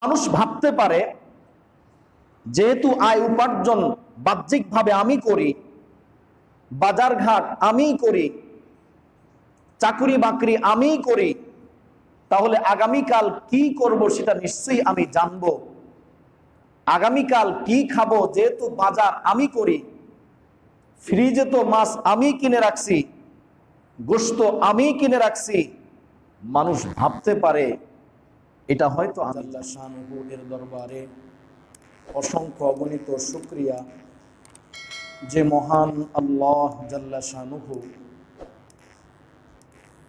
মানুষ ভাবতে পারে যেহেতু আয় উপার্জন বাহ্যিকভাবে আমি করি, বাজারঘাট আমি করি, চাকরি বাকরি আমি করি, তাহলে আগামীকাল কি করব সেটা নিশ্চয়ই আমি জানবো। আগামীকাল কি খাবো যেহেতু বাজার আমি করি, ফ্রিজে তো মাছ আমি কিনে রাখছি, গোশত আমি কিনে রাখছি। মানুষ ভাবতে পারে এটা হয়তো আল্লাহ শানুহু এর দরবারে অসংখ্য অগণিত শুকরিয়া যে মহান আল্লাহ জাল্লা শানুহু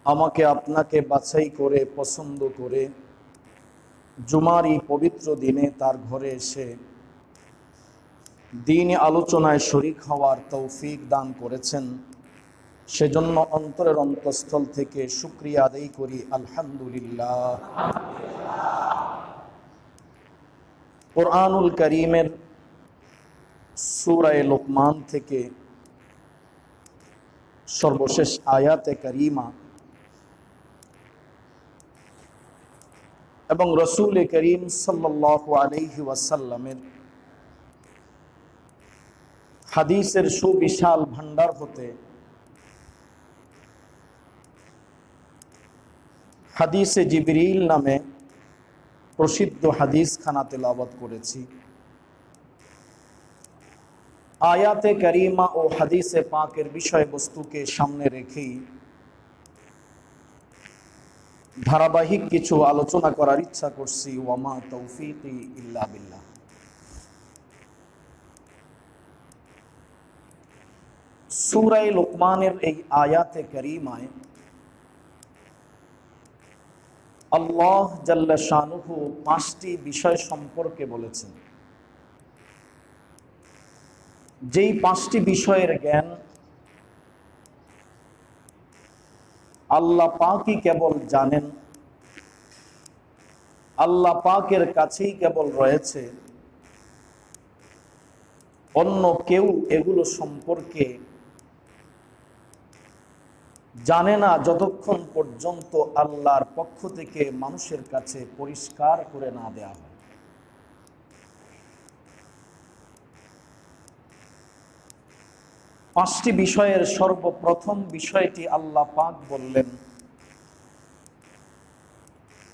আমাকে আপনাকে বাছাই করে পছন্দ করে জুমার এই পবিত্র দিনে তার ঘরে এসে দ্বীন আলোচনায় শরীক হওয়ার তৌফিক দান করেছেন। সেজন্য অন্তরের অন্তঃস্থল থেকে শুকরিয়া আদায় করি, আলহামদুলিল্লাহ। কুরআনুল কারীমের সূরা লোকমান থেকে সর্বশেষ আয়াতে কারিমা এবং রাসূল করিম সাল্লাল্লাহু আলাইহি ওয়াসাল্লামের হাদিসের সুবিশাল ভান্ডার হতে হাদিসে জিবরিল নামে প্রসিদ্ধ হাদিস খানা তেলাওয়াত করেছি। আয়াতে কারিমা ও হাদিসে পাকের বিষয়বস্তুকে সামনে রেখেই ধারাবাহিক কিছু আলোচনা করার ইচ্ছা করছি। ওয়ামা তৌফিকি ইল্লা বিল্লাহ। সূরা লোকমানের এই আয়াতে কারিমায় আল্লাহ জাল্লা শানুহু 5টি বিষয় সম্পর্কে বলেছেন। যেই 5টি বিষয়ের জ্ঞান আল্লাহ পাকই কেবল জানেন, আল্লাহ পাকের কাছেই কেবল রয়েছে, অন্য কেউ এগুলো সম্পর্কে জানে না যতক্ষণ পর্যন্ত আল্লাহর পক্ষ থেকে মানুষের কাছে পরিষ্কার করে না দেয়া হয়। পাঁচটি বিষয়ের সর্বপ্রথম বিষয়টি আল্লাহ পাক বললেন,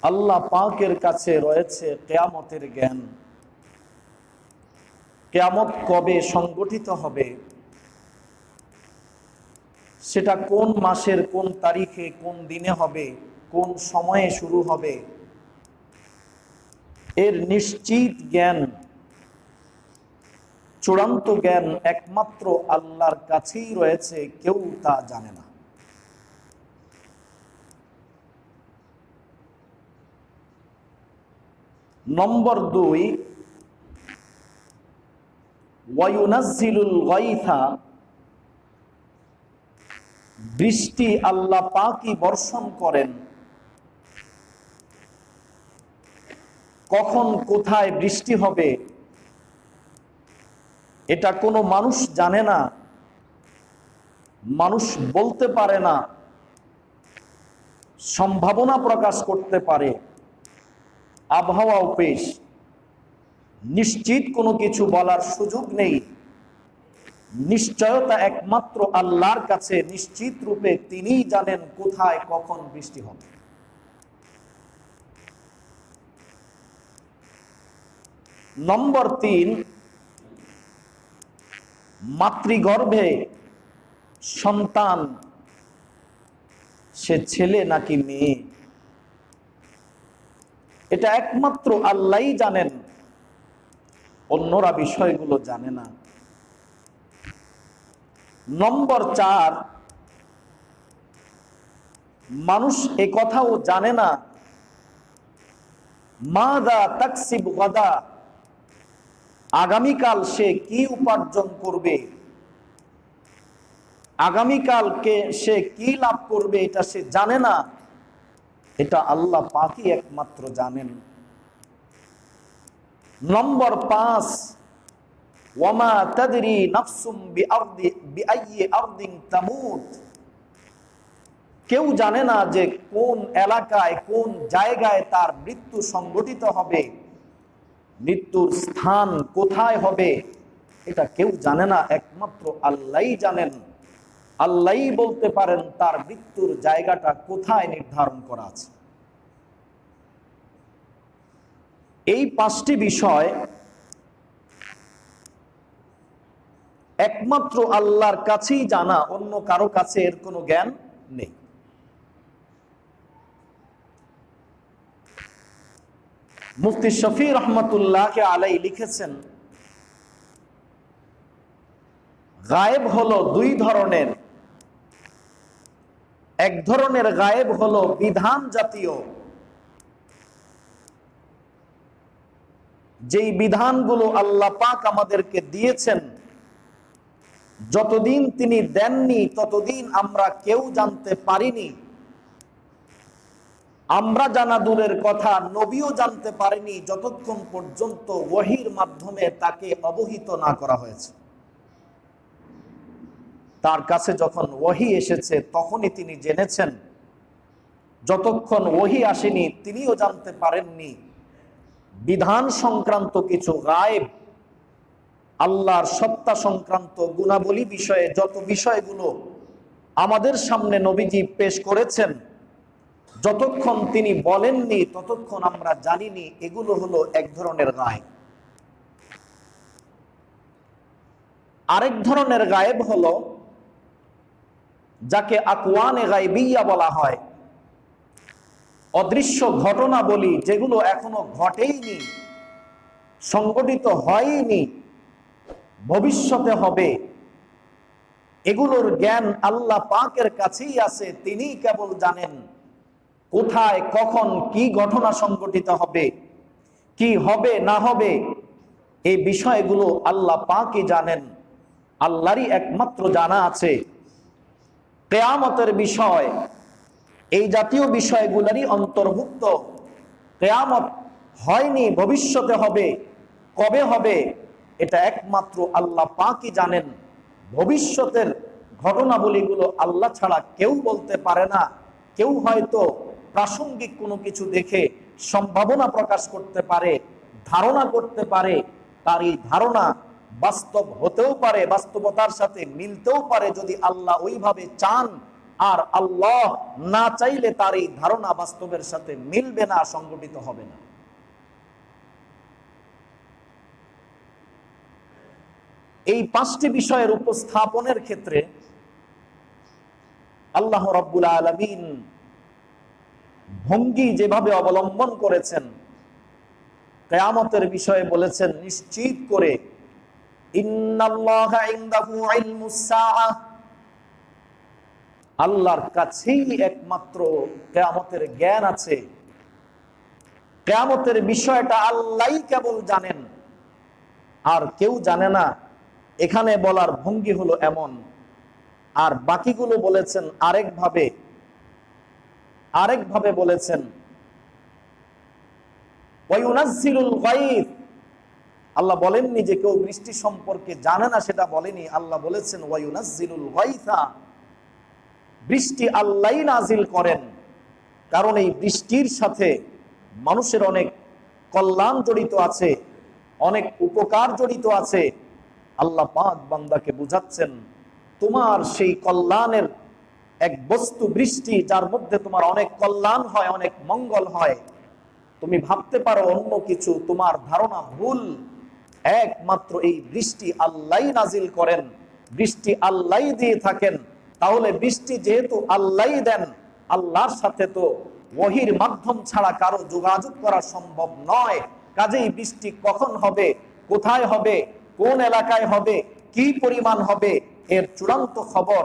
আল্লাহ পাকের কাছে রয়েছে কিয়ামতের জ্ঞান। কিয়ামত কবে সংগঠিত হবে, সেটা কোন মাসের কোন তারিখে কোন দিনে হবে, কোন সময়ে শুরু হবে, এর নিশ্চিত জ্ঞান, চূড়ান্ত জ্ঞান একমাত্র আল্লাহর কাছেই রয়েছে, কেউ তা জানে না। নম্বর 2, ওয়ায়ুনাজ্জিলুল গায়থা, বৃষ্টি আল্লাহ পাকই বর্ষণ করেন। কখন কোথায় বৃষ্টি হবে এটা কোনো মানুষ জানে না, মানুষ বলতে পারে না, সম্ভাবনা প্রকাশ করতে পারে, আবহাওয়াও পেশ, নিশ্চিত কোনো কিছু বলার সুযোগ নেই। নিশ্চয়তা একমাত্র আল্লাহর কাছে, নিশ্চিত রূপে তিনিই জানেন কোথায় কখন বৃষ্টি হবে। নম্বর 3, মাতৃগর্ভে সন্তান সে ছেলে নাকি মেয়ে, এটা একমাত্র আল্লাহই জানেন, অন্যরা বিষয়গুলো জানে না। নম্বর 4, মানুষ এ কথাও জানে না মাযা তাকসিব গাদা, আগামীকাল সে কি উপার্জন করবে, আগামীকালকে সে কি লাভ করবে, এটা সে জানে না, এটা আল্লাহ পাকই একমাত্র জানেন। নম্বর 5, ওয়ামা তাদরি নাফসুম বিআইয়ি আরদিন তামুত, কেউ জানে না যে কোন এলাকায় কোন জায়গায় তার মৃত্যু সংঘটিত হবে, মৃত্যুর স্থান কোথায় হবে এটা কেউ জানে না, একমাত্র আল্লাহই জানেন। আল্লাহই বলতে পারেন তার মৃত্যুর জায়গাটা কোথায় নির্ধারণ করা আছে। এই পাঁচটি বিষয় একমাত্র আল্লাহর কাছেই জানা, অন্য কারো কাছে এর কোনো জ্ঞান নেই। মুফতি শফি রহমতুল্লাহ আলাই লিখেছেন, গায়েব হলো দুই ধরনের। এক ধরনের গায়েব হলো বিধান জাতীয়, যেই বিধানগুলো আল্লাহ পাক আমাদেরকে দিয়েছেন, যতদিন তিনি দেননি ততদিন আমরা কেউ জানতে পারিনি। আমরা জানা দূরের কথা, নবীও জানতে পারেনি যতক্ষণ পর্যন্ত ওহীর মাধ্যমে তাকে অবহিত না করা হয়েছে। তার কাছে যখন ওহী এসেছে তখনই তিনি জেনেছেন। যতক্ষণ ওহী আসেনি তিনিও জানতে পারেননি। বিধান সংক্রান্ত কিছু গায়েব, আল্লাহর সত্তা সংক্রান্ত গুণাবলী বিষয়ে যত বিষয়গুলো আমাদের সামনে নবীজি পেশ করেছেন, যতক্ষণ তিনি বলেননি ততক্ষণ আমরা জানিনি। এগুলো হলো এক ধরনের গায়েব। আরেক ধরনের গায়েব হলো যাকে আকওয়ানে গায়বিয়া বলা হয়, অদৃশ্য ঘটনা বলি, যেগুলো এখনো ঘটেইনি, সংগঠিত হয়নি, ভবিষ্যতে হবে। এগুলোর জ্ঞান আল্লাহ পাকের কাছেই আছে। তিনি কেবল জানেন কোথায় কখন কি ঘটনা সংগঠিত হবে, কি হবে না হবে। এই বিষয়গুলো আল্লাহ পাকই জানেন, আল্লাহরই একমাত্র জানা আছে। কিয়ামতের বিষয় এই জাতীয় বিষয়গুলোরই অন্তর্ভুক্ত। কিয়ামত হয়নি, ভবিষ্যতে হবে, কবে হবে এটা একমাত্র আল্লাহ পাকই জানেন। ভবিষ্যতের ঘটনাবলীগুলো আল্লাহ ছাড়া কেউ বলতে পারে না। কেউ হয়তো প্রাসঙ্গিক কোনো কিছু দেখে সম্ভাবনা প্রকাশ করতে পারে, ধারণা করতে পারে। তার এই ধারণা বাস্তব হতেও পারে, বাস্তবতার সাথে মিলতেও পারে যদি আল্লাহ ওইভাবে চান। আর আল্লাহ না চাইলে তার এই ধারণা বাস্তবের সাথে মিলবে না, সংগঠিত হবে না। এই পাঁচটি বিষয়ের উপস্থাপনের ক্ষেত্রে আল্লাহ রাব্বুল আলামিন ভঙ্গি যেভাবে অবলম্বন করেছেন, কিয়ামতের বিষয়ে বলেছেন নিশ্চিত করে, ইন্নাল্লাহা ইনদাহু ইলমুস সাআহ, আল্লাহর কাছেই একমাত্র কিয়ামতের জ্ঞান আছে। কিয়ামতের বিষয়টা আল্লাহই কেবল জানেন, আর কেউ জানে না। এখানে বলার ভঙ্গি হলো এমন। আর বাকিগুলো বলেছেন আরেকভাবে বলেছেন, ওয়ায়ুনাজ্জিলুল গায়ব, আল্লাহ বলেননি যে কেউ বৃষ্টি সম্পর্কে জানে না, সেটা বলেনি। আল্লাহ বলেছেন ওয়ায়ুনাজ্জিলুল গায়থা, বৃষ্টি আল্লাহই নাজিল করেন। কারণ এই বৃষ্টির সাথে মানুষের অনেক কল্যাণ জড়িত আছে, অনেক উপকার জড়িত আছে। আল্লাহ পাক বান্দাকে বুঝাচ্ছেন তোমার সেই কল্যাণের এক বস্তু বৃষ্টি, যার মধ্যে তোমার অনেক কল্যাণ হয়, অনেক মঙ্গল হয়। তুমি ভাবতে পারো অন্য কিছু, তোমার ধারণা ভুল। একমাত্র এই বৃষ্টি আল্লাহই নাজিল করেন, বৃষ্টি আল্লাহই দিয়ে থাকেন। তাহলে বৃষ্টি যেহেতু আল্লাহই দেন, আল্লাহর সাথে তো ওহীর মাধ্যম ছাড়া কারো যোগাযোগ করা সম্ভব নয়। কাজেই বৃষ্টি কখন হবে, কোথায় হবে, কোন এলাকায় হবে, কি পরিমাণ হবে, এর চূড়ান্ত খবর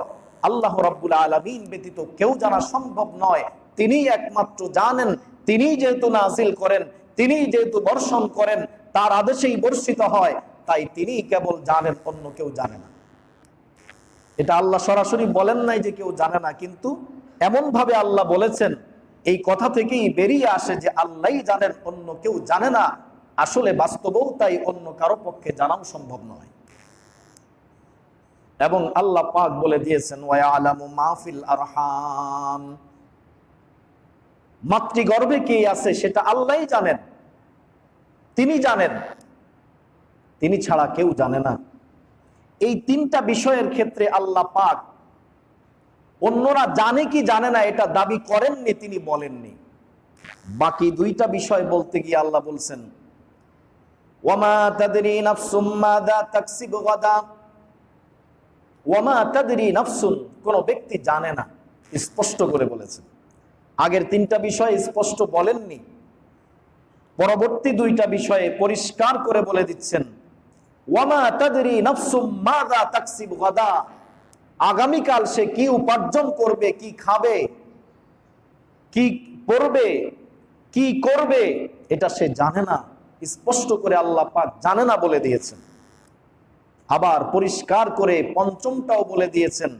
আল্লাহ রাব্বুল আলামিন ব্যতীত কেউ জানা সম্ভব নয়। তিনিই একমাত্র জানেন। তিনিই যেহেতু নাজিল করেন, তিনিই যেহেতু বর্ষণ করেন, তার আদেশেই বর্ষিত হয়, তাই তিনিই কেবল জানেন, অন্য কেউ জানে না। এটা আল্লাহ সরাসরি বলেন নাই যে কেউ জানে না, কিন্তু এমন ভাবে আল্লাহ বলেছেন, এই কথা থেকেই বেরিয়ে আসে যে আল্লাহই জানেন, অন্য কেউ জানে না। আসলে বাস্তবেও তাই, অন্য কারো পক্ষে জানাও সম্ভব নয়। এবং আল্লাহ পাক বলে দিয়েছেন ওয়ায়ালামু মা ফিল আরহাম, মাতৃগর্ভে কে আছে সেটা আল্লাহই জানেন। তিনি জানেন, তিনি ছাড়া কেউ জানে না। এই তিনটা বিষয়ের ক্ষেত্রে আল্লাহ পাক অন্যরা জানে কি জানে না এটা দাবি করেননি, তিনি বলেননি। বাকি দুইটা বিষয় বলতে গিয়ে আল্লাহ বলছেন, ওয়ামা তাদরি নাফসুম মাযা তাকসিবু গাদা, ওয়ামা তাদরি নাফসুন, কোন ব্যক্তি জানে না, স্পষ্ট করে বলেছেন। আগের তিনটা বিষয় স্পষ্ট বলেননি, পরবর্তী দুইটা বিষয়ে পরিষ্কার করে বলে দিচ্ছেন, ওয়ামা তাদরি নাফসুম মাযা তাকসিবু গাদা, আগামীকাল সে কি উপার্জন করবে, কি খাবে, কি পড়বে, কি করবে, এটা সে জানে না। স্পষ্ট করে আল্লাহ পাক জানে না বলে দিয়েছেন। আবার পরিষ্কার করে পঞ্চমটাও বলে দিয়েছেন,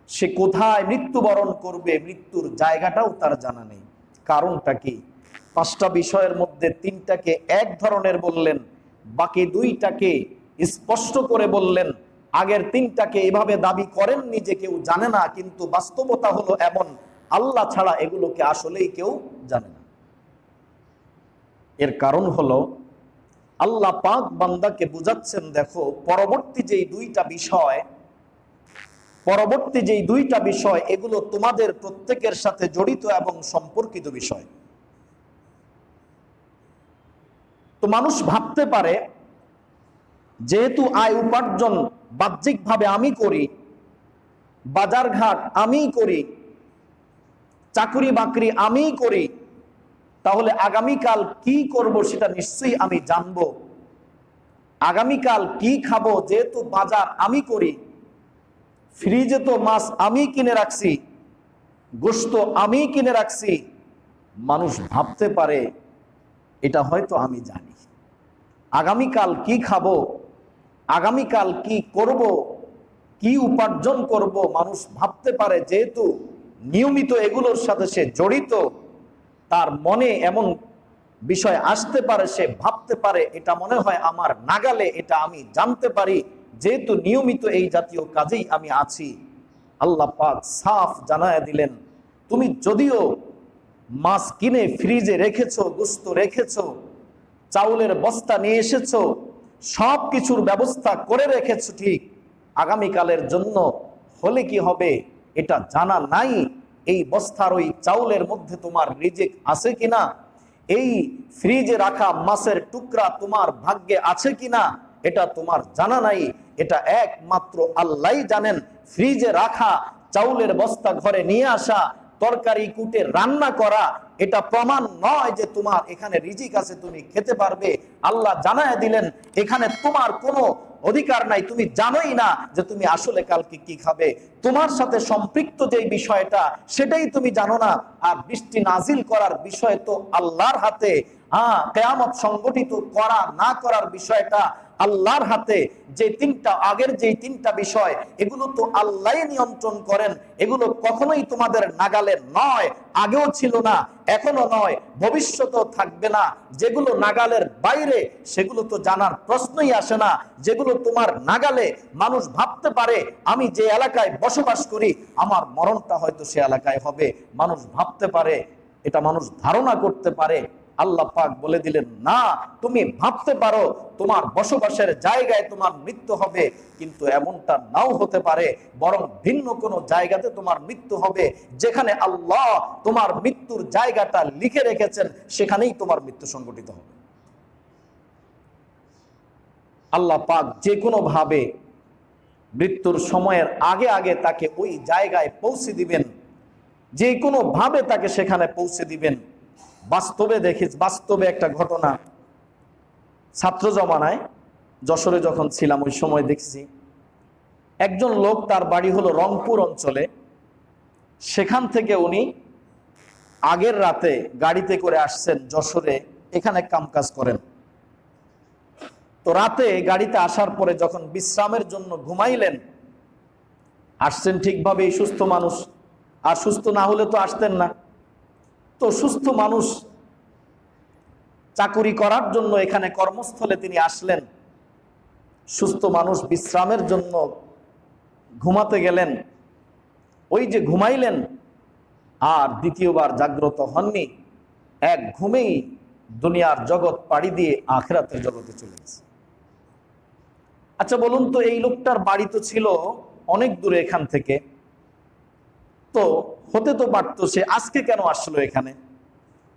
সে কোথায় মৃত্যুবরণ করবে, মৃত্যুর জায়গাটাও তার জানা নেই। কারণটা কি? পাঁচটা বিষয়ের মধ্যে তিনটাকে এক ধরনের বললেন, বাকি দুইটাকে স্পষ্ট করে বললেন। আগের তিনটাকে এভাবে দাবি করেননি যে কেউ জানে না, কিন্তু বাস্তবতা হলো এমন, আল্লাহ ছাড়া এগুলোকে আসলেই কেউ জানে না। এর কারণ হলো আল্লাহ পাক বান্দাকে বুঝাচ্ছেন, দেখো পরবর্তী যেই দুইটা বিষয় এগুলো তোমাদের প্রত্যেকের সাথে জড়িত এবং সম্পর্কিত বিষয়। তো মানুষ ভাবতে পারে, যেহেতু আয় উপার্জন বাহ্যিকভাবে আমি করি, বাজারঘাট আমি করি, চাকরি বাকরি আমি করি, তাহলে আগামীকাল কি করব সেটা নিশ্চয়ই আমি জানবো। আগামীকাল কি খাবো, যেহেতু বাজার আমি করি, ফ্রিজে তো মাছ আমি কিনে রাখছি, গোশত আমি কিনে রাখছি, মানুষ ভাবতে পারে এটা হয়তো আমি জানি। আগামীকাল কি খাবো, আগামীকাল কি করব, কি উপার্জন করব, মানুষ ভাবতে পারে, যেহেতু নিয়মিত এগুলোর সাথে সে জড়িত, তার মনে এমন বিষয় আসতে পারে, সে ভাবতে পারে এটা মনে হয় আমার নাগালে, এটা আমি জানতে পারি, যেহেতু নিয়মিত এই জাতীয় কাজেই আমি আছি। আল্লাহ পাক সাফ জানায় দিলেন, তুমি যদিও মাছ কিনে ফ্রিজে রেখেছো, গোশত রেখেছো, চাউলের বস্তা নিয়ে এসেছো, সব কিছুর ব্যবস্থা করে রেখেছো ঠিক, আগামীকালের জন্য হলে কি হবে এটা জানা নাই। এই বস্তার ওই চাউলের মধ্যে তোমার রিজিক আছে কিনা, এই ফ্রিজে রাখা মাছের টুকরা তোমার ভাগ্যে আছে কিনা এটা তোমার জানা নাই। এটা একমাত্র আল্লাহই জানেন। ফ্রিজে রাখা চাউলের বস্তা ঘরে নিয়ে আসা, তরকারি কুটে রান্না করা, এটা প্রমাণ নয় যে তোমার এখানে রিজিক আছে, তুমি খেতে পারবে। আল্লাহ জানায় দিলেন, এখানে তোমার কোনো অধিকার নাই, তুমি জানোই না যে তুমি আসলে কালকে কি খাবে। তোমার সাথে সম্পৃক্ত যে বিষয়টা সেটাই তুমি জানো না। আর বৃষ্টি নাজিল করার বিষয় তো আল্লাহর হাতে। কিয়ামত সংগঠিত করা না করার বিষয়টা আল্লাহর হাতে। আগের যে তিনটা বিষয় এগুলো তো আল্লাহ নিয়ন্ত্রণ করেন, এগুলো কখনোই তোমাদের নাগালে নয়, আগেও ছিল না, এখনো নয়, ভবিষ্যতেও থাকবে না। যেগুলো নাগালের বাইরে সেগুলো তো জানার প্রশ্নই আসে না। যেগুলো তোমার নাগালে, মানুষ ভাবতে পারে আমি যে এলাকায় বসবাস করি আমার মরণটা হয়তো সে এলাকায় হবে, মানুষ ভাবতে পারে, এটা মানুষ ধারণা করতে পারে। আল্লাহ পাক বলে দিলেন, না, তুমি ভাবতে পারো তোমার বসবাসের জায়গায় তোমার মৃত্যু হবে, কিন্তু এমনটা নাও হতে পারে, বরং ভিন্ন কোনো জায়গাতে তোমার মৃত্যু হবে। যেখানে আল্লাহ তোমার মৃত্যুর জায়গাটা লিখে রেখেছেন সেখানেই তোমার মৃত্যু সংঘটিত হবে। আল্লাহ পাক যে কোনো ভাবে মৃত্যুর সময়ের আগে আগে তাকে ওই জায়গায় পৌঁছে দিবেন, যে কোনো ভাবে তাকে সেখানে পৌঁছে দিবেন। বাস্তবে একটা ঘটনা, ছাত্র জমানায় যশোরে যখন ছিলাম ওই সময় দেখছি, একজন লোক, তার বাড়ি হলো রংপুর অঞ্চলে, সেখান থেকে উনি আগের রাতে গাড়িতে করে আসছেন যশোরে, এখানে কামকাজ করেন। তো রাতে গাড়িতে আসার পরে যখন বিশ্রামের জন্য ঘুমাইলেন, আসছেন ঠিকভাবে, সুস্থ মানুষ, আর সুস্থ না হলে তো আসতেন না। তো সুস্থ মানুষ চাকুরি করার জন্য এখানে কর্মস্থলে তিনি আসলেন, সুস্থ মানুষ বিশ্রামের জন্য ঘুমাতে গেলেন। ওই যে ঘুমাইলেন আর দ্বিতীয়বার জাগ্রত হননি, এক ঘুমেই দুনিয়ার জগৎ পাড়ি দিয়ে আখিরাতের জগতে চলে গেছে। আচ্ছা বলুন তো, এই লোকটার বাড়ি তো ছিল অনেক দূরে এখান থেকে, তো হতে তো পারতো সে আজকে কেন আসলো এখানে?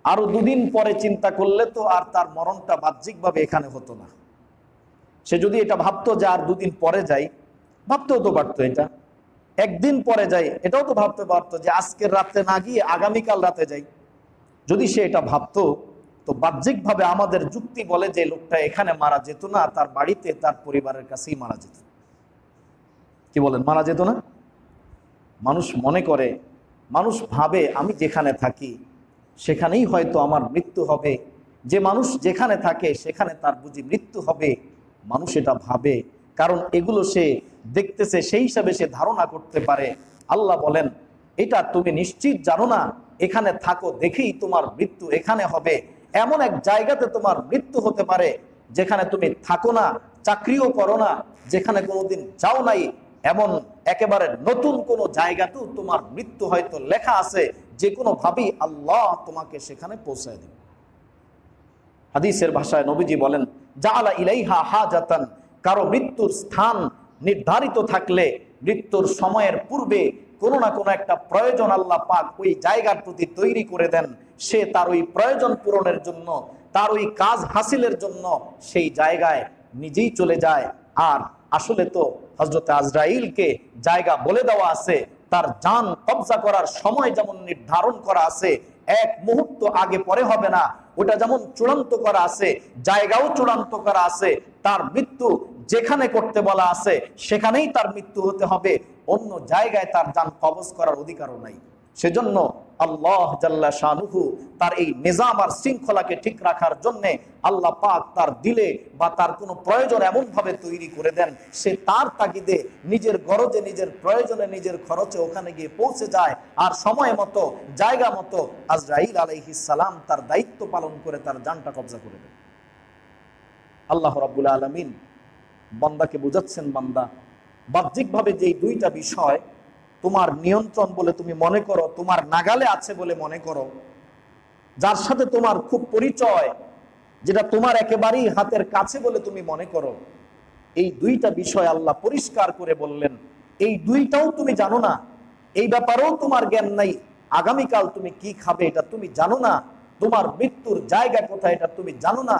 আরো দুদিন পরে চিন্তা করলে তো আর তার মরণটা বাহ্যিকভাবে এখানে হতো না। সে যদি এটা ভাবতো যে আর দুদিন পরে যাই, ভাবতেও তো পারতো। এটা একদিন পরে যাই, এটাও তো ভাবতে পারতো যে আজকের রাতে না গিয়ে আগামীকাল রাতে যাই। যদি সে এটা ভাবতো, তো বাহ্যিকভাবে আমাদের যুক্তি বলে যে লোকটা এখানে মারা যেত না, তার বাড়িতে তার পরিবারের কাছেই মারা যেত। কি বলেন, মারা যেত না? মানুষ মনে করে, মানুষ ভাবে আমি যেখানে থাকি সেখানেই হয়তো আমার মৃত্যু হবে। যে মানুষ যেখানে থাকে সেখানে তার বুঝি মৃত্যু হবে, মানুষ এটা ভাবে, কারণ এগুলো সে দেখতেছে, সেই হিসাবে সে ধারণা করতে পারে। আল্লাহ বলেন, এটা তুমি নিশ্চিত জানো না, এখানে থাকো দেখেই তোমার মৃত্যু এখানে হবে। এমন এক জায়গাতে তোমার মৃত্যু হতে পারে যেখানে তুমি থাকো না, চাকরিও করো না, যেখানে কোনোদিন যাও নাই, এমন একেবারে নতুন কোন জায়গাতেও তোমার মৃত্যু হয়তো লেখা আছে, যে কোনো ভাবেই আল্লাহ তোমাকে সেখানে পৌঁছায় দেবে। হাদিসের ভাষায় নবীজি বলেন, জাআলা ইলাইহা হাজাতান, কারো মৃত্যুর স্থান নির্ধারিত থাকলে মৃত্যুর সময়ের পূর্বে কোনো না কোনো একটা প্রয়োজন আল্লাহ পাক ওই জায়গার প্রতি তৈরি করে দেন। সে তার ওই প্রয়োজন পূরণের জন্য, তার ওই কাজ হাসিলের জন্য সেই জায়গায় নিজেই চলে যায়। আর আসলে তো হযরত আজরাইলকে জায়গা বলে দেওয়া আছে, তার জান কবজা করার সময় যেমন নির্ধারণ করা আছে, এক মুহূর্ত আগে পরে হবে না, ওটা যেমন চূড়ান্ত করা আছে, জায়গাও চূড়ান্ত করা আছে। তার মৃত্যু যেখানে করতে বলা আছে সেখানেই তার মৃত্যু হতে হবে, অন্য জায়গায় তার জান কবজ করার অধিকারও নাই। সেজন্য আল্লাহ জাল্লা শানুহু তার এই নিজাম আর শৃঙ্খলাকে ঠিক রাখার জন্যে আল্লাহ পাক তার দিলে বা তার কোনো প্রয়োজন এমন ভাবে তৈরি করে দেন, সে তার তাগিদে নিজের গরজে, নিজের প্রয়োজনে, নিজের খরচে ওখানে গিয়ে পৌঁছে যায়। আর সময় মতো, জায়গা মতো আজরাইল আলাইহিস সালাম তার দায়িত্ব পালন করে তার জানটা কবজা করে দেন। আল্লাহ রাব্বুল আলামিন বান্দাকে বুঝাচ্ছেন, বান্দা বাহ্যিকভাবে যে দুইটা বিষয় তোমার নিয়ন্ত্রণ বলে তুমি মনে করো, তোমার নাগালে আছে বলে মনে করো, যার সাথে তোমার খুব পরিচয়, যেটা তোমার একেবারেই হাতের কাছে বলে তুমি মনে করো, এই দুইটা বিষয় আল্লাহ পরিষ্কার করে বললেন, এই দুইটাও তুমি জানো না, এই ব্যাপারেও তোমার জ্ঞান নাই। আগামীকাল তুমি কি খাবে এটা তুমি জানো না, তোমার মৃত্যুর জায়গা কোথায় এটা তুমি জানো না।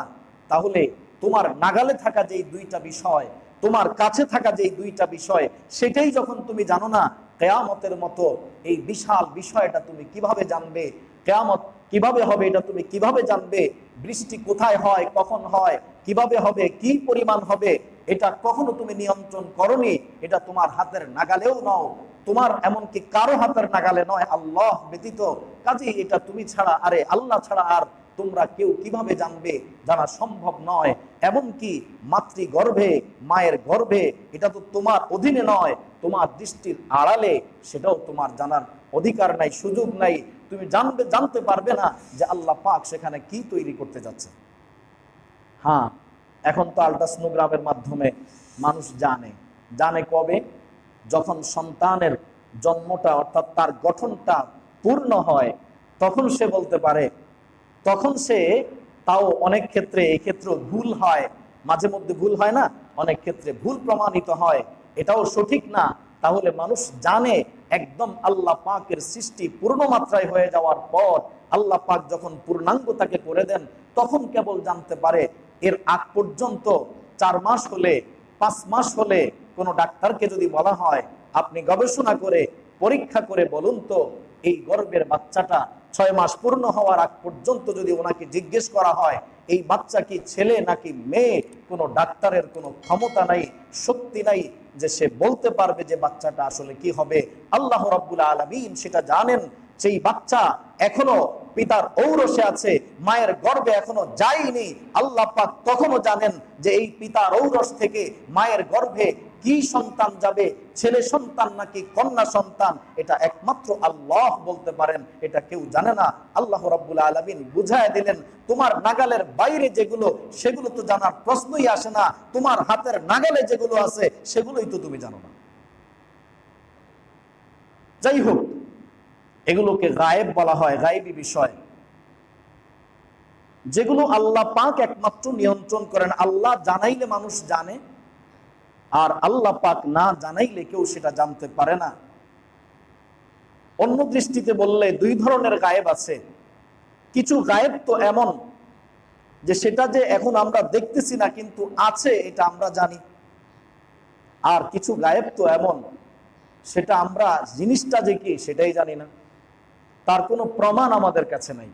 তাহলে তোমার নাগালে থাকা যেই দুইটা বিষয়, তোমার কাছে থাকা যেই দুইটা বিষয়, সেটাই যখন তুমি জানো না, কিয়ামতের মতো এই বিশাল বিষয়টা তুমি কিভাবে জানবে? কিয়ামত কিভাবে হবে এটা তুমি কিভাবে জানবে? বৃষ্টি কোথায় হয়, কখন হয়, কিভাবে হবে, কি পরিমাণ হবে, এটা কখনো তুমি নিয়ন্ত্রণ করনি, এটা তোমার হাতের নাগালেও নাও, তোমার এমনকি কারো হাতের নাগালে নয় আল্লাহ ব্যতীত। কাজেই এটা তুমি ছাড়া, আরে আল্লাহ ছাড়া আর তোমরা কেউ কিভাবে জানবে? জানা সম্ভব নয়। এমনকি মাতৃগর্ভে, মায়ের গর্ভে, এটা তো তোমার অধীনে নয়, তোমার দৃষ্টির আড়ালে, সেটাও তোমার জানার অধিকার নাই, সুযোগ নাই। তুমি জানতে পারবে না যে আল্লাহ পাক সেখানে কি তৈরি করতে যাচ্ছে। হ্যাঁ, এখন তো আল্ট্রাসোনোগ্রামের মাধ্যমে মানুষ জানে কবে? যখন সন্তানের জন্মটা, অর্থাৎ তার গঠনটা পূর্ণ হয়, তখন সে বলতে পারে। তখন সে, তাও অনেক ক্ষেত্রে, এই ক্ষেত্রে ভুল হয়, মাঝে মধ্যে ভুল হয় না, অনেক ক্ষেত্রে ভুল প্রমাণিত হয়, এটাও সঠিক না। তাহলে মানুষ জানে একদম আল্লাহ পাকের সৃষ্টি পূর্ণ মাত্রায় হয়ে যাওয়ার পর, আল্লাহ পাক যখন পূর্ণাঙ্গ তাকে করে দেন, তখন কেবল জানতে পারে। এর আগ পর্যন্ত 4 মাস হলে, 5 মাস হলে কোনো ডাক্তারকে যদি বলা হয় আপনি গবেষণা করে পরীক্ষা করে বলুন তো, এই গর্ভের বাচ্চাটা 6 মাস পূর্ণ হওয়ার আগ পর্যন্ত যদি ওনাকে জিজ্ঞেস করা হয় এই বাচ্চা কি ছেলে নাকি মেয়ে, কোনো ডাক্তারের কোনো ক্ষমতা নাই, শক্তি নাই যে সে বলতে পারবে যে বাচ্চাটা আসলে কি হবে। আল্লাহ রাব্বুল আলামিন সেটা জানেন। সেই বাচ্চা এখনো পিতার ঔরসে আছে, মায়ের গর্ভে এখনো যায়নি, আল্লাহ পাক তখনও জানেন যে এই পিতার ঔরস থেকে মায়ের গর্ভে কি সন্তান যাবে, ছেলে সন্তান নাকি কন্যা সন্তান, এটা একমাত্র আল্লাহ বলতে পারেন, এটা কেউ জানে না। আল্লাহ রাব্বুল আলামিন বুঝায় দিলেন, তোমার নাগালের বাইরে যেগুলো, সেগুলো তো জানার প্রশ্নই আসে না, তোমার হাতের নাগালে যেগুলো আছে সেগুলোই তো তুমি জানো না। যাই হোক, এগুলোকে গায়েব বলা হয়, গায়েবী বিষয়। যেগুলো আল্লাহ পাক একমাত্র নিয়ন্ত্রণ করেন। আল্লাহ জানাইলে মানুষ জানে, আর আল্লাহ পাক না জানাইলে কেউ সেটা জানতে পারে না। অন্য দৃষ্টিতে বললে দুই ধরনের গায়েব আছে। কিছু গায়েব তো এমন যে সেটা যে এখন আমরা দেখতেছি না কিন্তু আছে, এটা আমরা জানি। আর কিছু গায়েব তো এমন সেটা আমরা জিনিসটা যে কি সেটাই জানি না, তার কোনো প্রমাণ আমাদের কাছে নাই।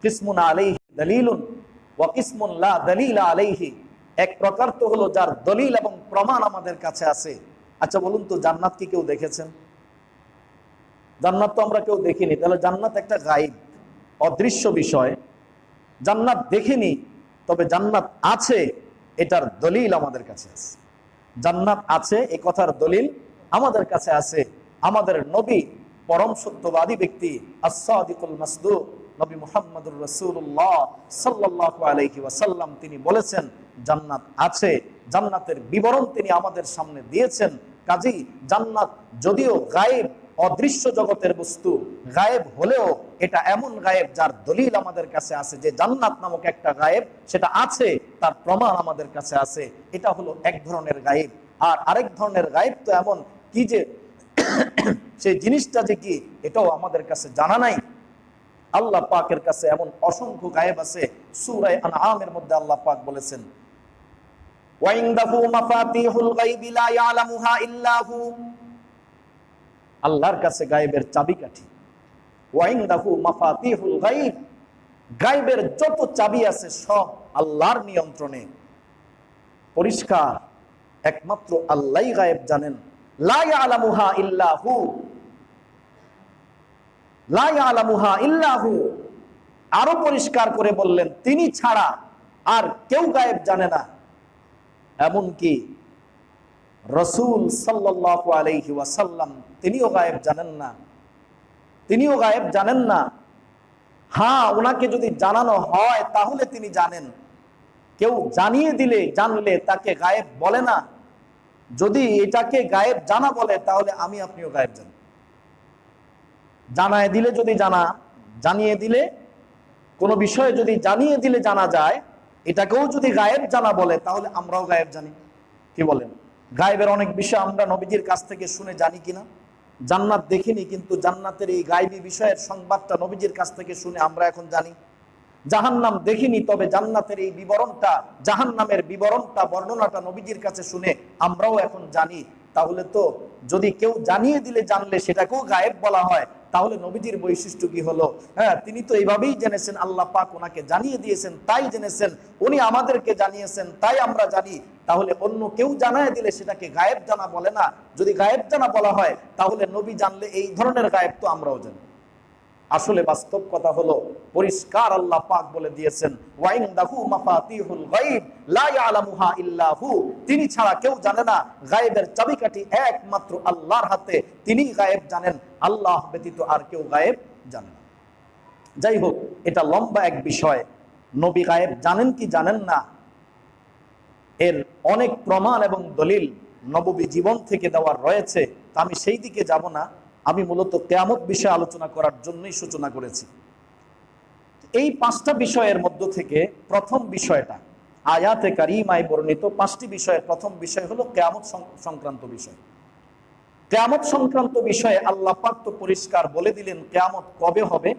কিসমুন আলাইহি দলিলুন ওয়া কিসমুন লা দলিলা আলাইহি। এক প্রকার তো হলো যার দলিল এবং প্রমাণ আমাদের কাছে আছে। আচ্ছা বলুন তো, জান্নাত কি কেউ দেখেছেন? জান্নাত তো আমরা কেউ দেখিনি, তাহলে জান্নাত একটা গায়েব, অদৃশ্য বিষয়। জান্নাত দেখিনি, তবে জান্নাত আছে এটার দলিল আমাদের কাছে আছে। জান্নাত আছে এই কথার দলিল আমাদের কাছে আছে। আমাদের নবী পরম সত্যবাদী ব্যক্তি আস-সাদিকুল মাসদুক নবী মুহাম্মদুর রাসূলুল্লাহ সাল্লাল্লাহু আলাইহি ওয়াসাল্লাম তিনি বলেছেন জান্নাত আছে। জান্নাতের বিবরণ তিনি আমাদের সামনে দিয়েছেন। কাজী জান্নাত যদিও গায়েব, অদৃশ্য জগতের বস্তু, গায়েব হলেও এটা এমন গায়েব যার দলিল আমাদের কাছে আছে, যে জান্নাত নামক একটা গায়েব সেটা আছে, তার প্রমাণ আমাদের কাছে আছে। এটা হলো এক ধরনের গায়েব। আর আরেক ধরনের গায়েব তো এমন কি যে সেই জিনিসটা যে কি এটাও আমাদের কাছে জানা নাই। আল্লাহ পাকের কাছে এমন অসংখ্য গায়েব আছে। সূরা আনআমের মধ্যে আল্লাহ পাক বলেছেন ওয়াইনদাহু মাফাতিহুল গায়বি লা ইয়ালামুহা ইল্লা হু। আল্লাহর কাছে গায়েবের চাবিকাঠি। ওয়াইনদাহু মাফাতিহুল গায়ব, গায়েবের যত চাবি আছে সব আল্লাহর নিয়ন্ত্রণে। পরিষ্কার, একমাত্র আল্লাহই গায়েব জানেন। লা ইয়ালামুহা ইল্লা হু, লা ইয়ালামুহা ইল্লা হু। আরো পরিষ্কার করে বললেন তিনি ছাড়া আর কেউ গায়েব জানে না। এমনকি রাসূল সাল্লাল্লাহু আলাইহি ওয়াসাল্লাম তিনিও গায়েব জানেন না, তিনিও গায়েব জানেন না। হ্যাঁ, ওনাকে যদি জানানো হয় তাহলে তিনি জানেন। কেউ জানিয়ে দিলে, জানলে তাকে গায়েব বলে না। যদি এটাকে গায়েব জানা বলে তাহলে আমি আপনিও গায়েব জানি। জানায় দিলে, যদি জানিয়ে দিলে, কোনো বিষয়ে যদি জানিয়ে দিলে জানা যায়, এটাকেও যদি গায়েব জানা বলে তাহলে আমরাও গায়েব জানি। কি বলেন? গায়েবের অনেক বিষয় আমরা নবীজির কাছ থেকে শুনে জানি কিনা? জান্নাত দেখিনি, কিন্তু জান্নাতের এই গায়েবী বিষয়ের সংবাদটা নবীজির কাছ থেকে শুনে আমরা এখন জানি। জাহান্নাম দেখিনি, তবে জান্নাতের এই বিবরণটা, জাহান্নামের বিবরণটা, বর্ণনাটা নবীজির কাছে শুনে আমরাও এখন জানি। তাহলে তো যদি কেউ জানিয়ে দিলে, জানলে সেটাকেও গায়েব বলা হয়, তাহলে নবীজির বৈশিষ্ট্য কি হলো? হ্যাঁ, তিনি তো এইভাবেই জেনেছেন, আল্লাহ পাক ওনাকে জানিয়ে দিয়েছেন তাই জেনেছেন, উনি আমাদেরকে জানিয়েছেন তাই আমরা জানি। তাহলে অন্য কেউ জানায় দিলে সেটাকে গায়েব জানা বলে না। যদি গায়েব জানা বলা হয় তাহলে নবী জানলে এই ধরনের গায়েব তো আমরাও জানি। আসলে বাস্তব কথা হলো পরিষ্কার, আল্লাহ পাক বলে দিয়েছেন ওয়াইনদাহু মাফাতিহুল গায়ব লা ইয়ালামুহা ইল্লা হু। তিনি ছাড়া কেউ জানে না। গায়েবের চাবিকাঠি একমাত্র আল্লাহর হাতে, তিনি গায়েব জানেন, আল্লাহ ব্যতীত আর কেউ গায়েব জানে না। যাই হোক, এটা লম্বা এক বিষয়। নবী গায়েব জানেন কি জানেন না, এর অনেক প্রমাণ এবং দলিল নববী জীবন থেকে দেওয়ার রয়েছে। তা আমি সেই দিকে যাব না। আমি মূলত কিয়ামত বিষয়ে আলোচনা করার জন্যই সূচনা করেছি। এই পাঁচটা বিষয়ের মধ্য থেকে প্রথম বিষয়টা আয়াতে কারিমায় বর্ণিত পাঁচটি বিষয়ের প্রথম বিষয় হলো কিয়ামত সংক্রান্ত বিষয়। কিয়ামত সংক্রান্ত বিষয়ে আল্লাহ পাক তো পরিষ্কার বলে দিলেন কিয়ামত কবে হবে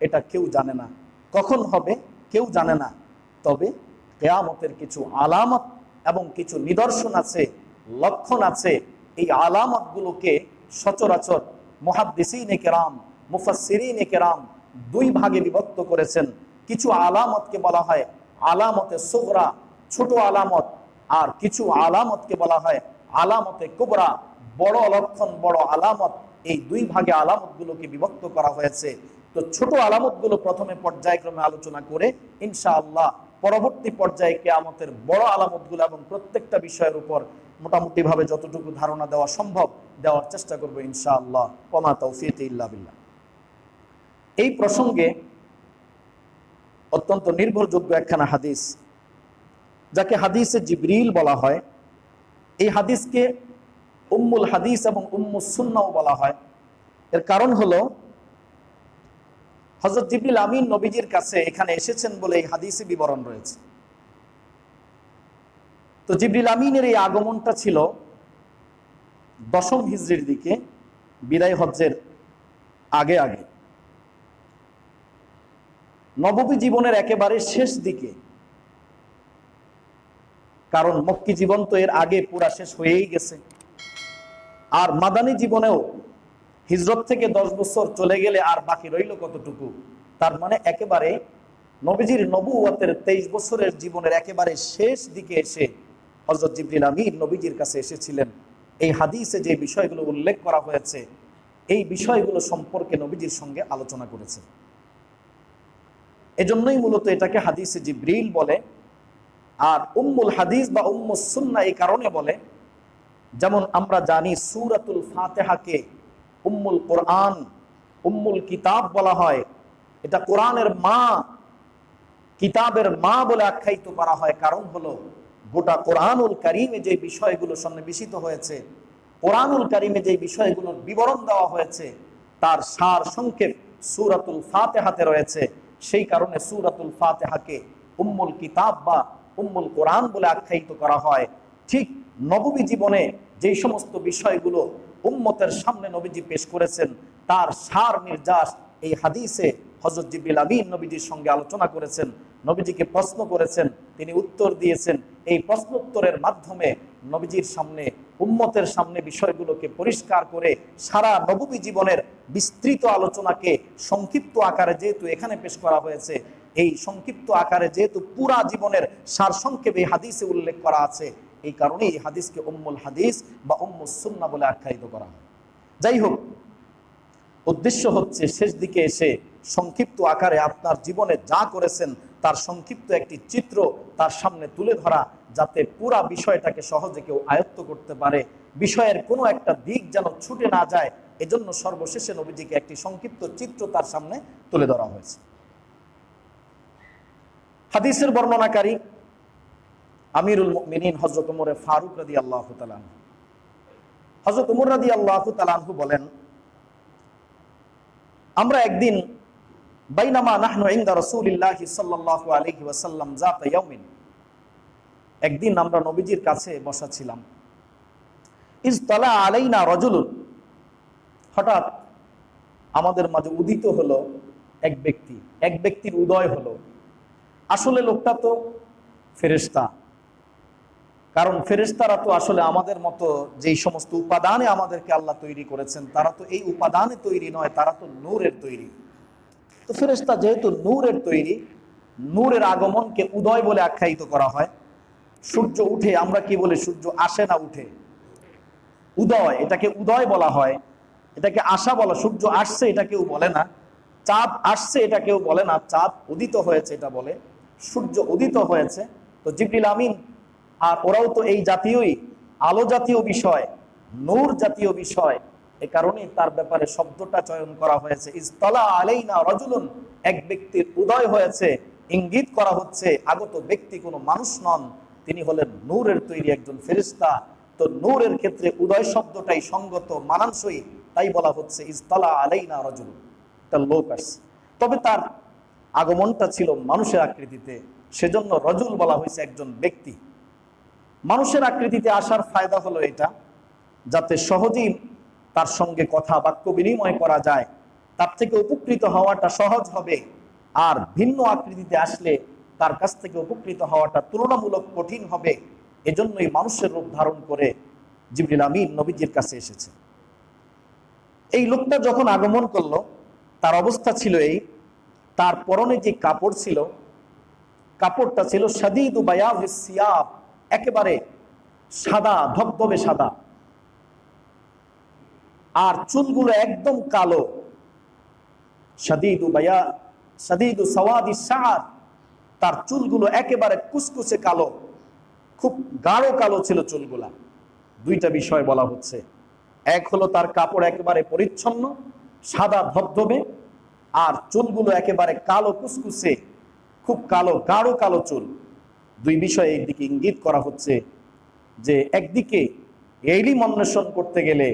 এটা কেউ জানে না, কখন হবে কেউ জানে না। তবে কিয়ামতের কিছু আলামত এবং কিছু নিদর্শন আছে, লক্ষণ আছে। এই আলামতগুলোকে সচরাচর মুহাদ্দিসিনে কেরাম, মুফাসসিরিনে কেরাম দুই ভাগে বিভক্ত করেছেন। কিছু আলামতকে বলা হয় আলামতে সুগরা, ছোট আলামত, আর কিছু আলামতকে বলা হয় আলামতে কুবরা, বড় লক্ষণ, বড় আলামত। এই দুই ভাগে আলামতগুলোকে বিভক্ত করা হয়েছে। তো ছোট আলামতগুলো প্রথমে পর্যায়ক্রমে আলোচনা করে ইনশাআল্লাহ পরবর্তী পর্যায়ে কিয়ামতের বড় আলামতগুলো এবং প্রত্যেকটা বিষয়ের উপর মোটামুটি ভাবে যতটুকু ধারণা দেওয়া সম্ভব দেওয়ার চেষ্টা করবো ইনশাআল্লাহ। ওমা তাওফীক ইল্লা বিল্লাহ। এই প্রসঙ্গে অত্যন্ত নির্ভরযোগ্য একখানা হাদিস, যাকে হাদিসে জিবরিল বলা হয়। এই হাদিসকে উম্মুল হাদিস এবং উম্মুস সুন্নাহ বলা হয়। এর কারণ হলো হযরত জিবরিল আমিন নবীজির কাছে এখানে এসেছেন বলে এই হাদিসে বিবরণ রয়েছে। তো জিবরিল আমিনের এই আগমনটা ছিল 10ম হিজরির দিকে, বিদায় হজ্জের আগে আগে, নববী জীবনের একেবারে শেষ দিকে। কারণ মক্কি জীবন তো এর আগে পুরা শেষ হয়েই গেছে, আর মাদানী জীবনেও হিজরত থেকে 10 বছর চলে গেলে আর বাকি রইল কতটুকু? তার মানে একেবারে নবীজির নবুয়তের 23 বছরের জীবনের একেবারে শেষ দিকে এসে হযরত জিবরিল আমিন নবীজির কাছে এসেছিলেন। এই হাদিসে যে বিষয়গুলো উল্লেখ করা হয়েছে, এই বিষয়গুলো সম্পর্কে নবীজির সঙ্গে আলোচনা করেছেন। এজন্যই মূলত এটাকে হাদিসে জিবরিল বলে। আর উম্মুল হাদিস বা উম্মুস সুন্নাহ এই কারণে বলে, যেমন আমরা জানি সূরাতুল ফাতিহাকে উম্মুল কোরআন, উম্মুল কিতাব বলা হয়। এটা কোরআনের মা, কিতাবের মা বলে আখ্যায়িত করা হয়। কারণ হলো গোটা কোরআনুল কারীমে যে বিষয়গুলো সন্নিবেশিত হয়েছে, কোরআনুল কারীমে যে বিষয়গুলোর বিবরণ দেওয়া হয়েছে, তার সার সংক্ষেপ সূরাতুল ফাতিহাতে রয়েছে। সেই কারণে সূরাতুল ফাতিহাকে উম্মুল কিতাব বা উম্মুল কোরআন বলে আখ্যায়িত করা হয়। ঠিক নববী জীবনে যেই সমস্ত বিষয়গুলো উম্মতের সামনে নবীজি পেশ করেছেন, তার সার নির্যাস এই হাদিসে হযরত জিবরিল আমিন নবীজির সঙ্গে আলোচনা করেছেন, নবীজিকে প্রশ্ন করেছেন, তিনি উত্তর দিয়েছেন। এই প্রশ্ন উত্তরের মাধ্যমে নবীজির সামনে, উম্মতের সামনে বিষয়গুলোকে পরিষ্কার করে সারা নববী জীবনের বিস্তৃত আলোচনাকে সংক্ষিপ্ত আকারে যেহেতু এখানে পেশ করা হয়েছে, এই সংক্ষিপ্ত আকারে যেহেতু পুরা জীবনের সারসংক্ষেপ এই হাদিসে উল্লেখ করা আছে, এই কারণে এই হাদিসকে উম্মুল হাদিস বা উম্মুস সুন্নাহ বলে আখ্যায়িত করা হয়। যাই হোক, উদ্দেশ্য হচ্ছে শেষ দিকে এসে সংক্ষিপ্ত আকারে আপনার জীবনে যা করেছেন তার সংক্ষিপ্ত একটি চিত্র তার সামনে তুলে ধরা, যাতে পুরা বিষয়টাকে সহজে কেউ আয়ত্ত করতে পারে, বিষয়ের কোনো একটা দিক যেন ছুটে না যায়। এজন্য সর্বশেষে নবীজিকে একটি সংক্ষিপ্ত চিত্র তার সামনে তুলে ধরা হয়েছে। হাদিসের বর্ণনাকারী আমিরুল মুমিনিন হযরত ওমর ফারুক রাদিয়াল্লাহু তাআলা আনহু। হযরত ওমর রাদিয়াল্লাহু তাআলা আনহু বলেন, আমরা একদিন বাইনামা নাহনু ইনদা রাসূলিল্লাহি সাল্লাল্লাহু আলাইহি ওয়াসাল্লাম যাতা ইয়াউমিন, একদিন আমরা নবীজির কাছে বসা ছিলাম। ইজতালা আলাইনা রাজুলুন, হঠাৎ আমাদের মাঝে উদিত হলো এক ব্যক্তি, এক ব্যক্তির উদয় হলো। আসলে লোকটা তো ফেরেশতা, কারণ ফেরেশতারা তো আসলে আমাদের মতো যেই সমস্ত উপাদানে আমাদেরকে আল্লাহ তৈরি করেছেন, তারা তো এই উপাদানে তৈরি নয়, তারা তো নূরের তৈরি। তো ফেরেশতা যেহেতু নূরের তৈরি, নূরের আগমনকে উদয় বলে আখ্যায়িত করা হয়। সূর্য উঠে আমরা কি বলি? সূর্য আসে না, উঠে। উদয়, এটাকে উদয় বলা হয়, এটাকে আসা বলা। সূর্য আসছে এটা কেউ বলে না, চাঁদ আসছে এটা কেউ বলে না, চাঁদ উদিত হয়েছে এটা বলে, সূর্য উদিত হয়েছে। তো জিবরিল আমিন আর ওরাও তো এই জাতীয়ই, আলো জাতীয় বিষয়, নূর জাতীয় বিষয়, এ কারণেই তার ব্যাপারে শব্দটা চয়ন করা হয়েছে। ইজতালা আলাইনা রাজুলুন, এক ব্যক্তির উদয় হয়েছে, ইঙ্গিত করা হচ্ছে আগত ব্যক্তি কোনো মানুষ নন, তিনি হলেন নূরের তৈরি একজন ফেরেশতা। তো নূরের ক্ষেত্রে উদয় শব্দটাই সঙ্গত, মানানসই, তাই বলা হচ্ছে ইজতালা আলাইনা রাজুলুন, একটা লোক আসছে। তবে তার আগমনটা ছিল মানুষের আকৃতিতে, সেজন্য রজুল বলা হয়েছে, একজন ব্যক্তি। মানুষের আকৃতিতে আসার ফায়দা হলো এটা, যাতে সহজেই তার সঙ্গে কথা বাক্য বিনিময় করা যায়, তার থেকে উপকৃত হওয়াটা সহজ হবে। আর ভিন্ন আকৃতিতে আসলে তার কাছ থেকে উপকৃত হওয়াটা তুলনামূলক কঠিন হবে। এজন্যই মানুষের রূপ ধারণ করে জিবরিল আমিন নবীজির কাছে এসেছে। এই লোকটা যখন আগমন করলো, তার অবস্থা ছিল এই, তার পরনে যে কাপড় ছিল, কাপড়টা ছিল শাদীদু বায়াযিস সিয়াব, একেবারে সাদা, ধবধবে সাদা, আর চুলগুলো একদম কালো। শাদীদু সাওয়াদিস শাআর, তার চুলগুলো একেবারে কুচকুচে কালো, খুব গাঢ় কালো ছিল চুলগুলা। দুইটা বিষয় বলা হচ্ছে, এক হলো তার কাপড় একেবারে পরিচ্ছন্ন সাদা ধবধবে, আর চুলগুলো একেবারে কালো কুচকুচে, খুব কালো, গাঢ় কালো চুল। দুই বিষয় এই দিকে ইঙ্গিত করা হচ্ছে যে একদিকে ইলম অন্বেষণ করতে গেলে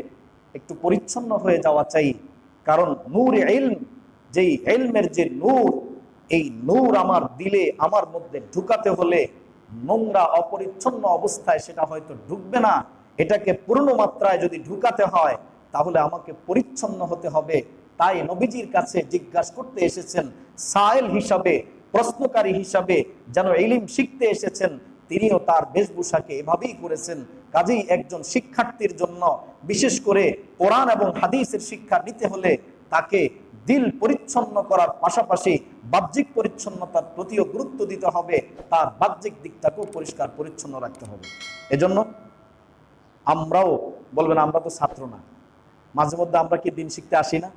একটু পরিচ্ছন্ন হয়ে যাওয়া চাই, কারণ নূর ইলম যেই ইলমের যে নূর, এই নূর আমার দিলে আমার মধ্যে ঢুকাতে হলে নোংরা অপরিচ্ছন্ন অবস্থায় সেটা হয়তো ঢুকবে না। এটাকে পূর্ণ মাত্রায় যদি ঢুকাতে হয় তাহলে আমাকে পরিচ্ছন্ন হতে হবে। তাই নবীজির কাছে জিজ্ঞাসা করতে এসেছেন সায়েল হিসাবে, প্রশ্নকারী হিসাবে, যেন ইলম শিখতে এসেছেন। তিনিও তার বেশভূষাকে এভাবেই করেছেন। কাজেই একজন শিক্ষার্থীর জন্য বিশেষ করে কোরআন এবং হাদিসের শিক্ষা নিতে হলে তাকে দিল পরিচ্ছন্ন করার পাশাপাশি বাহ্যিক পরিচ্ছন্নতার প্রতিও গুরুত্ব দিতে হবে, তার বাহ্যিক দিকটাকেও পরিষ্কার পরিচ্ছন্ন রাখতে হবে। এজন্য আমরাও বলবেন আমরা তো ছাত্র না, মাঝে মধ্যে আমরা কি দিন শিখতে আসি না?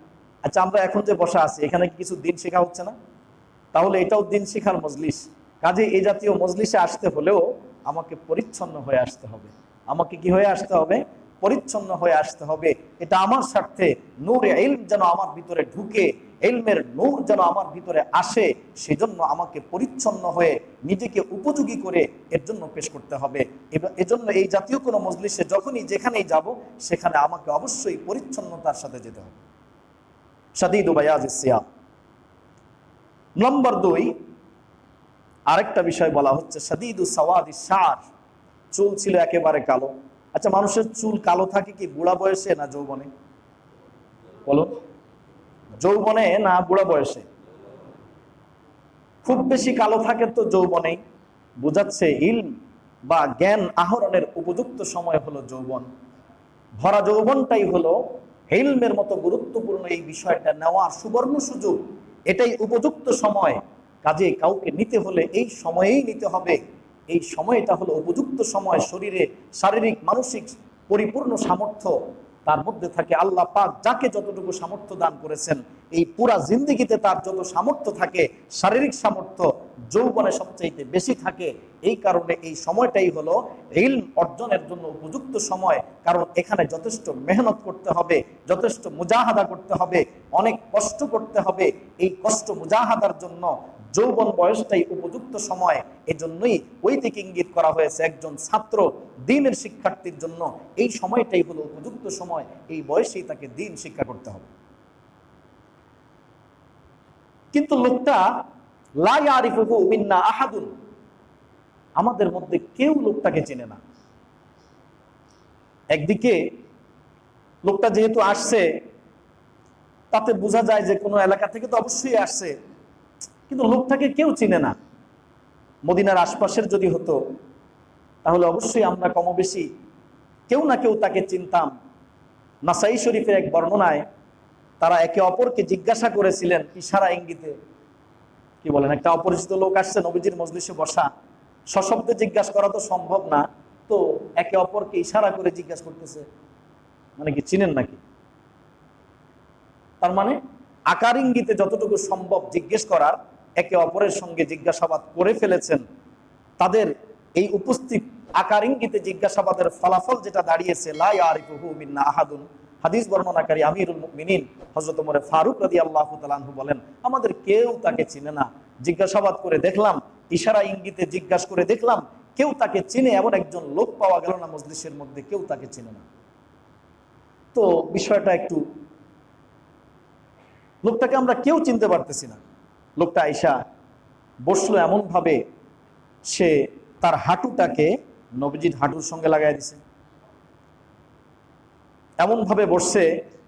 আচ্ছা, আমরা এখন যে বসা আছি এখানে কি কিছু দিন শেখা হচ্ছে না? তাহলে এটাও দিন শিখার মজলিস। কাজে এই জাতীয় মজলিসে আসতে হলেও আমাকে পরিচ্ছন্ন হয়ে আসতে হবে। আমাকে কি হয়ে আসতে হবে? পরিচ্ছন্ন হয়ে আসতে হবে। এটা আমার স্বার্থে নূরে ইলম যেন আমার ভিতরে ঢুকে, ইলমের নূর যেন আমার ভিতরে আসে, সেজন্য আমাকে পরিচ্ছন্ন হয়ে নিজেকে উপযোগী করে এর জন্য পেশ করতে হবে। এজন্য এই জাতীয় কোনো মজলিসে যখনই যেখানেই যাব সেখানে আমাকে অবশ্যই পরিচ্ছন্নতার সাথে যেতে হবে। শাদীদু বায়াজিস সিয়াব। নম্বর 2, আরেকটা বিষয় বলা হচ্ছে শাদীদু সাওয়াদিস শার। চুল ছিল একেবারে কালো। আচ্ছা, মানুষের চুল কালো থাকে কি বুড়া বয়সে না যৌবনে? বলুন, যৌবনে না বুড়া বয়সে? খুব বেশি কালো থাকে তো যৌবনেই। বোঝাচ্ছে ইলম বা জ্ঞান আহরণের উপযুক্ত সময় হলো যৌবন। ভরা যৌবনটাই হলো ইলমের মতো গুরুত্বপূর্ণ এই বিষয়টা নেওয়ার সুবর্ণ সুযোগ। এটাই উপযুক্ত সময়। কাজে কাউকে নিতে হলে এই সময়েই নিতে হবে। এই সময়টা হলো উপযুক্ত সময়। শরীরে শারীরিক মানসিক পরিপূর্ণ সামর্থ্য তার মধ্যে থাকে। আল্লাহ পাক যাকে যতটুকু সামর্থ্য দান করেছেন, এই পুরা জিন্দেগিতে তার যত সামর্থ্য থাকে, শারীরিক সামর্থ্য যৌবনে সবচাইতে বেশি থাকে। এই কারণে এই সময়টাই হলো ইলম অর্জনের জন্য উপযুক্ত সময়। কারণ এখানে যথেষ্ট মেহনত করতে হবে, যথেষ্ট মুজাহাদা করতে হবে, অনেক কষ্ট করতে হবে। এই কষ্ট মুজাহাদার জন্য যৌবন বয়সটাই উপযুক্ত সময়। এজন্যই ওই দিকে ইঙ্গিত করা হয়েছে একজন ছাত্র দ্বীনের শিক্ষার্থীর জন্য এই সময়টাই হলো উপযুক্ত সময়। এই বয়সেই তাকে দ্বীন শিক্ষা করতে হবে। কিন্তু লোকটা লা ইয়ারিফুহু মিন্না আহাদুন, আমাদের মধ্যে কেউ লোকটাকে চেনে না। একদিকে লোকটা যেহেতু আসছে তাতে বোঝা যায় যে কোনো এলাকা থেকে তো অবশ্যই আসছে, কিন্তু লোকটাকে কেউ চিনে না। মদিনার আশপাশের যদি হতো তাহলে অবশ্যই আমরা কমবেশি কেউ না কেউ তাকে চিনতাম। নাসাই শরীফের এক বর্ণনায় তারা একে অপরকে জিজ্ঞাসা করেছিলেন ইশারা ইঙ্গিতে। কি বলেন, একটা অপরিচিত লোক আসছে নবীজির মজলিসে বসা, সশব্দে জিজ্ঞাসা করা তো সম্ভব না, তো একে অপরকে ইশারা করে জিজ্ঞাসা করতেছে, মানে কি চিনেন নাকি? তার মানে আকার ইঙ্গিতে যতটুকু সম্ভব জিজ্ঞেস করার একে অপরের সঙ্গে জিজ্ঞাসাবাদ করে ফেলেছেন। তাদের এই উপস্থিত আকার ইঙ্গিতে জিজ্ঞাসাবাদের ফলাফল যেটা দাঁড়িয়েছে লা ইয়ারিফুহু মিন্না আহাদুন। হাদিস বর্ণনাকারী আমিরুল মুমিনিন হযরত ওমর ফারুক রাদিয়াল্লাহু তাআলা আনহু বলেন, আমাদের কেউ তাকে চিনে না। জিজ্ঞাসাবাদ করে দেখলাম, ইশারা ইঙ্গিতে জিজ্ঞাসা করে দেখলাম, কেউ তাকে চিনে এমন একজন লোক পাওয়া গেল না মজলিসের মধ্যে, কেউ তাকে চিনে না। তো বিষয়টা একটু, লোকটাকে আমরা কেউ চিনতে পারতেছি না। লোকটা আইসা বসলো এমন ভাবে, সে তার হাঁটুটাকে নবীজির হাঁটুর সঙ্গে লাগাই দিছে। এমন ভাবে বসছে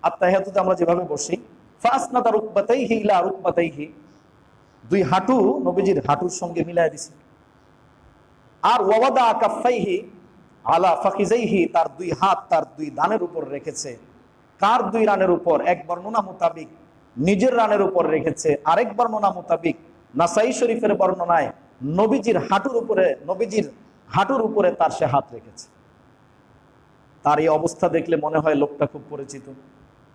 আত্তাহিয়াতুতে আমরা যেভাবে বসি, ফাসনাদা রুকবাতাইহি ইলা রুকবাতাইহি, দুই হাঁটু নবীজির হাঁটুর সঙ্গে মিলাই দিছে। আর ওয়াদা কাফাইহি আলা ফাখিজাইহি, তার দুই হাত তার দুই দানের উপর রেখেছে। কার দুই রানের উপর? এক বর্ণনা মোতাবিক নিজের রানের উপর রেখেছে, আরেক বর্ণনা মোতাবিক নাসাই শরীফের বর্ণনায় নবীজির হাঁটুর উপরে তার সে হাত রেখেছে। তার এই অবস্থা দেখলে মনে হয় লোকটা খুব পরিচিত।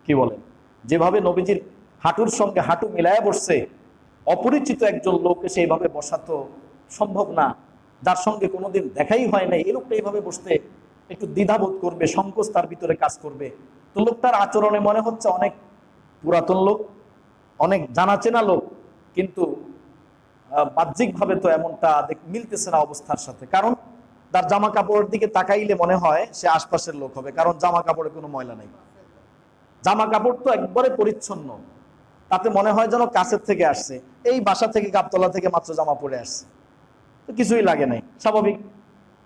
কি বলেন? যেভাবে নবীজির হাঁটুর সঙ্গে হাঁটু মিলায়া বসছে, অপরিচিত একজন লোক এসে এইভাবে বসাতো সম্ভব না। যার সঙ্গে কোনোদিন দেখাই হয় নাই, এই লোকটা এইভাবে বসতে একটু দ্বিধাবোধ করবে, সংকোচ তার ভিতরে কাজ করবে। তো লোকটার আচরণে মনে হচ্ছে অনেক পুরাতন লোক, অনেক জানা চেনা লোক, কিন্তু বাহ্যিকভাবে তো এমনটা মিলতেছে না অবস্থার সাথে। কারণ তার জামা কাপড়ের দিকে তাকাইলে মনে হয় সে আশপাশের লোক হবে, কারণ জামা কাপড়ে কোনো ময়লা নেই। জামা কাপড় তো একবারে পরিচ্ছন্ন, তাতে মনে হয় যেন কাছের থেকে আসছে, এই বাসা থেকে গাবতলা থেকে মাত্র জামা পরে আসছে, তো কিছুই লাগে নাই, স্বাভাবিক।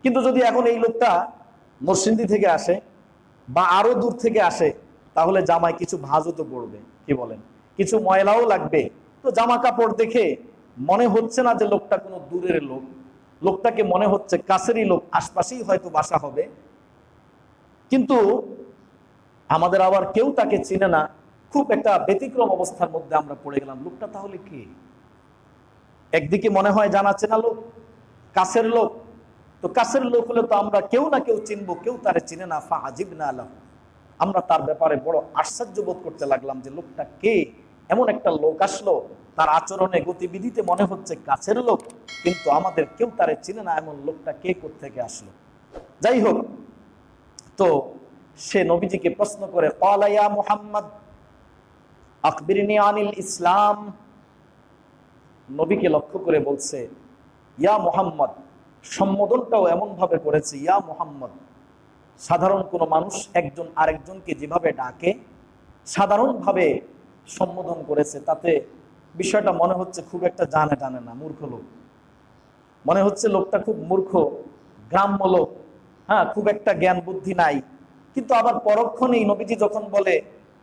কিন্তু যদি এখন এই লোকটা নরসিংদী থেকে আসে বা আরো দূর থেকে আসে, তাহলে জামায় কিছু ভাঁজও তো পড়বে, কি বলেন, কিছু ময়লাও লাগবে। তো জামা কাপড় দেখে মনে হচ্ছে না যে লোকটা কোনো দূরের লোক, লোকটাকে মনে হচ্ছে কাছেরই লোক, আশপাশেই হয়তো বাসা হবে। কিন্তু আমাদের আবার কেউ তাকে চিনে না, খুব একটা ব্যতিক্রম অবস্থার মধ্যে আমরা পড়ে গেলাম। লোকটা তাহলে কে? একদিকে মনে হয় জানা চেনা লোক, কাছের লোক, তো কাছের লোক হলে তো আমরা কেউ না কেউ চিনবো, কেউ তারে চিনে না। ফা আজিবনা লাহু, আমরা তার ব্যাপারে বড় আশ্চর্য বোধ করতে লাগলাম যে লোকটা কে, এমন একটা লোক আসলো, তার আচরণে গতিবিধিতে মনে হচ্ছে কাছের লোক, কিন্তু আমাদের কেউ তারে চিনে না, এমন লোকটা কে কোত্থেকে আসলো। যাই হোক, তো সে নবীজিকে প্রশ্ন করে, ক্বালা ইয়া মুহাম্মদ আখবিরনি আনিল ইসলাম, নবীকে লক্ষ্য করে বলছে ইয়া মুহাম্মদ। সম্বোধনটাও এমন ভাবে করেছে ইয়া মুহাম্মদ, সাধারণ কোনো মানুষ একজন আরেকজনকে যেভাবে ডাকে সাধারণভাবে সম্বোধন করেছে, তাতে বিষয়টা মনে হচ্ছে খুব একটা জানে টানে না, মূর্খ লোক মনে হচ্ছে, লোকটা খুব মূর্খ, গ্রাম্য লোক, হ্যাঁ, খুব একটা জ্ঞান বুদ্ধি নাই। কিন্তু আবার পরক্ষণেই নবীজি যখন বলে,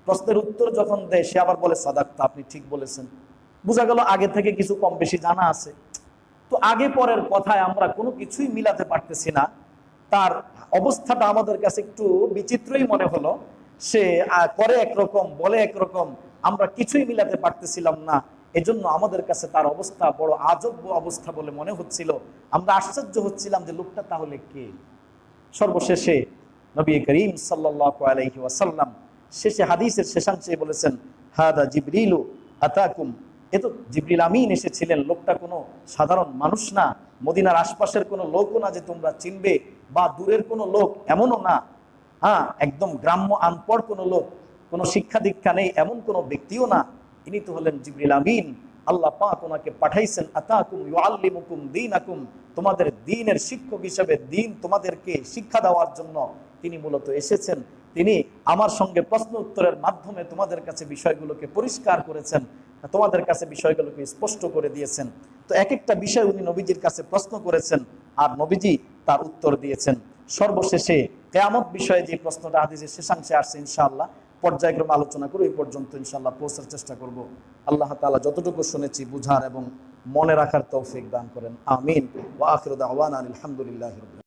প্রশ্নের উত্তর যখন দেয়, সে আবার বলে সাদাক্তা, আপনি ঠিক বলেছেন। বোঝা গেল আগে থেকে কিছু কম বেশি জানা আছে। তো আগে পরের কথায় আমরা কোনো কিছুই মিলাতে পারতেছি না, তার অবস্থাটা আমাদের কাছে একটু বিচিত্রই মনে হলো। সে করে একরকম, বলে একরকম, আমরা কিছুই মিলাতে পারতেছিলাম না। এজন্য আমাদের কাছে তার অবস্থা বড় আজব অবস্থা বলে মনে হচ্ছিল। আমরা আশ্চর্য হচ্ছিলাম যে লোকটা তাহলে কে। সর্বশেষে নবী করিম সাল্লাল্লাহু আলাইহি ওয়াসাল্লাম শেষে হাদিসের শেষাংশে বলেছেন, হাদা জিবরিলু আতাকুম, এ তো জিবরিল আমিন এসেছিলেন, লোকটা কোনো সাধারণ মানুষ না, মদিনার আশপাশের কোনো লোকও না যে তোমরা চিনবে, বা দূরের কোনো লোক এমনও না, হ্যাঁ, একদম গ্রাম্য আনপড় কোনো লোক, কোনো শিক্ষা দীক্ষা নেই এমন কোনো ব্যক্তিও না, ইনি তো হলেন জিবরিল আমিন। আল্লাহ পাক ওনাকে পাঠাইছেন, আতাকুম ইউআল্লিমুকুম দীনাকুম, তোমাদের দ্বীনের শিক্ষক হিসেবে, দ্বীন তোমাদেরকে শিক্ষা দেওয়ার জন্য তিনি মূলত এসেছেন। তিনি আমার সঙ্গে প্রশ্ন উত্তরের মাধ্যমে তোমাদের কাছে বিষয়গুলোকে পরিষ্কার করেছেন, তোমাদের কাছে বিষয়গুলোকে স্পষ্ট করে দিয়েছেন। তো এক একটা বিষয় উনি নবীজির কাছে প্রশ্ন করেছেন, আর নবীজি তার উত্তর দিয়েছেন। সর্বশেষে কিয়ামত বিষয়ে যে প্রশ্নটা হাদিসের শেষাংশে আসছে, ইনশাআল্লাহ পর্যায়ক্রমে আলোচনা করে এই পর্যন্ত ইনশাআল্লাহ পৌঁছার চেষ্টা করব। আল্লাহ তাআলা যতটুকু শুনেছি বুঝার এবং মনে রাখার তৌফিক দান করেন, আমিন। ওয়া আখিরু দাওয়ানা আলহামদুলিল্লাহি রাব্বিল আলামিন।